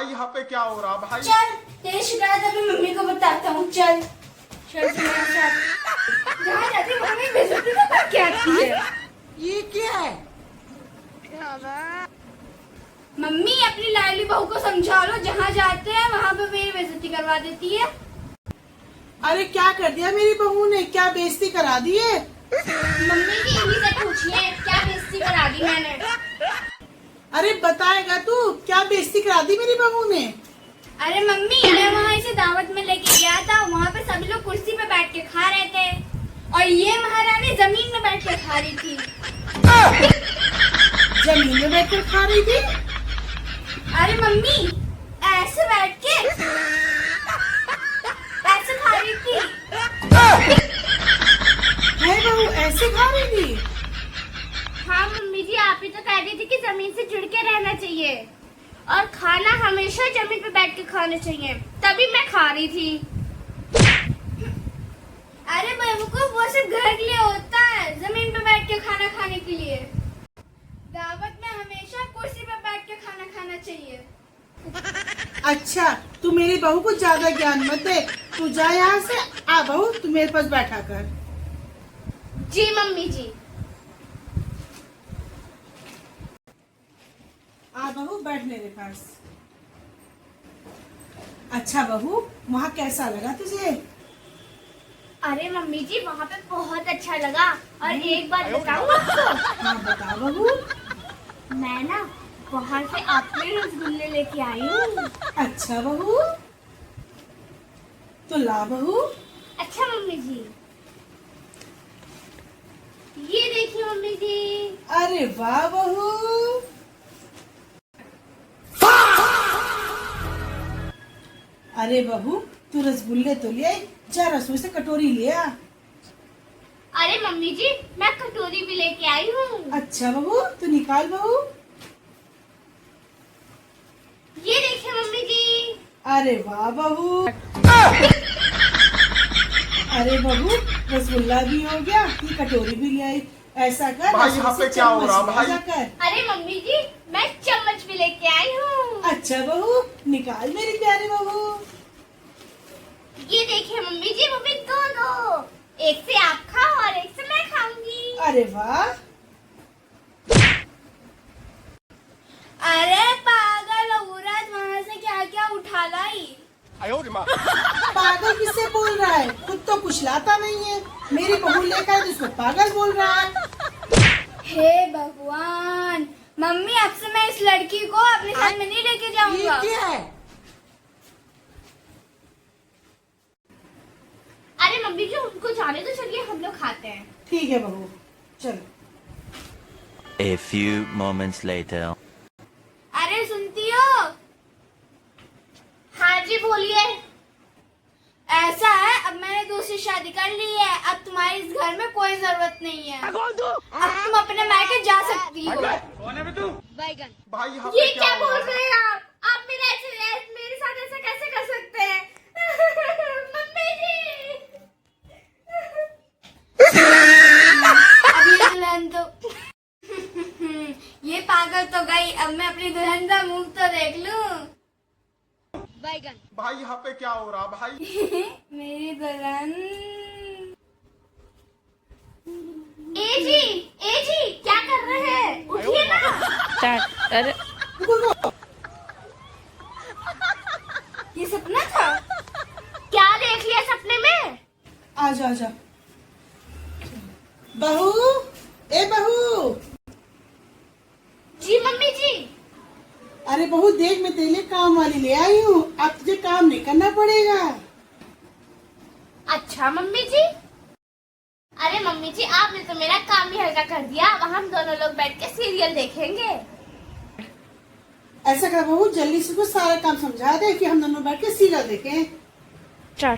भाई यहाँ पे क्या हो रहा भाई? चल तेरी शिकायत अभी मम्मी को बताता हूँ। चल चल तू मेरे साथ। जहाँ जाती मम्मी बेइज्जती तो करके आती है। ये क्या है? मम्मी अपनी लाडली बहू को समझा लो, जहाँ जाते हैं वहाँ पे मेरी बेइज्जती करवा देती है। अरे क्या कर दिया मेरी बहू ने? क्या बेइज्जती करा दी है? मम्मी जी इन्हीं से पूछिए क्या बेइज्जती करा दी मैंने। अरे बताएगा तू क्या बेइज्जती करा दी मेरी बहू ने? अरे मम्मी मैं वहाँ इसे दावत में लेके गया था, वहाँ पे सभी लोग कुर्सी पे बैठ के खा रहे थे और ये महारानी जमीन में बैठ के खा रही थी। जमीन में बैठ कर खा रही थी? अरे मम्मी ऐसे बैठ के ऐसे खा रही थी। है बहू ऐसे खा रही थी? हाँ मम्मी जी आप ही तो कह रही थी कि जमीन से जुड़ के रहना चाहिए और खाना हमेशा जमीन पे बैठ के खाना चाहिए, तभी मैं खा रही थी। अरे बेवकूफ वो सिर्फ घर के लिए होता है, जमीन पे बैठ के खाना खाने के लिए। दावत में हमेशा कुर्सी पे बैठ के खाना खाना चाहिए। अच्छा तू मेरी बहू को ज्यादा ज्ञान मत दे, तू जा यहाँ से। आ बहू तू मेरे पास बैठा कर। जी मम्मी जी। आ बहू बैठ मेरे पास। अच्छा बहू वहाँ कैसा लगा तुझे? अरे मम्मी जी वहाँ पे बहुत अच्छा लगा और एक बात बताऊँ आपको। हाँ बता बहू। मैं ना बाहर से आपके रसगुल्ले लेके आई हूँ। अच्छा बहू तो ला बहू। अच्छा मम्मी जी ये देखिए मम्मी जी। अरे वाह बहू। अरे बहू तू रसगुल्ले तो ले आई, जा रसोई से कटोरी ले आ। अरे मम्मी जी मैं कटोरी भी लेके आई हूँ। अच्छा बहू तू निकाल बहू। ये देखिए मम्मी जी। अरे वाह बहू। अरे बहू रसगुल्ला भी हो गया, ये कटोरी भी ले आई। ऐसा कर भाई, रसोई यहाँ से पे क्या हो चम्मच रहा ले भाई? जा कर। अरे मम्मी जी मैं चम्मच भी लेके आई हूँ। अच्छा बहू निकाल मेरी प्यारी बहू। ये देखिए मम्मी जी वो भी दो, एक से आप खाओ और एक से मैं खाऊंगी। अरे वाह। अरे पागल औरत वहाँ से क्या क्या उठा लाई। पागल किससे बोल रहा है? खुद तो कुछ लाता नहीं है, मेरी बहू लेकर तो उसको पागल बोल रहा है। हे भगवान मम्मी अब से मैं इस लड़की को अपने साथ में नहीं लेके जाऊंगा। ये क्या है? अरे मम्मी जी उनको जाने तो चलिए हम लोग खाते हैं। ठीक है बहू चलो। A few moments later. अरे सुनती हो? हाँ जी बोलिए। ऐसा है अब मैंने दूसरी शादी कर ली है, अब तुम्हारी इस घर में कोई जरूरत नहीं है। अब तुम अपने मायके जा सकती हो। कौन है बे तू? बैगन। भाई यहाँ ये पे क्या हो बोल रहा है? रहे हैं आप मेरे साथ ऐसा कैसे कर सकते हैं? मम्मी जी अब ये दुल्हन तो ये पागल तो गई, अब मैं अपनी दुल्हन का मुंह तो देख लूं। बैगन। भाई यहाँ पे क्या हो रहा भाई? मेरी दुल्हन। ए जी क्या कर रहे हैं? उठिए ना। अरे ये सपना था? क्या देख लिया सपने में? आजा आजा। बहू ए बहू। जी मम्मी जी। अरे बहू देख मैं तेरे लिए काम वाली ले आई हूँ, अब तुझे काम नहीं करना पड़ेगा। अच्छा मम्मी जी। अरे मम्मी जी आपने तो मेरा काम भी हल्का कर दिया, अब हम दोनों लोग बैठ के सीरियल देखेंगे। ऐसा कर बहू जल्दी से कुछ सारा काम समझा दे कि हम दोनों बैठ के सीरियल देखें। चार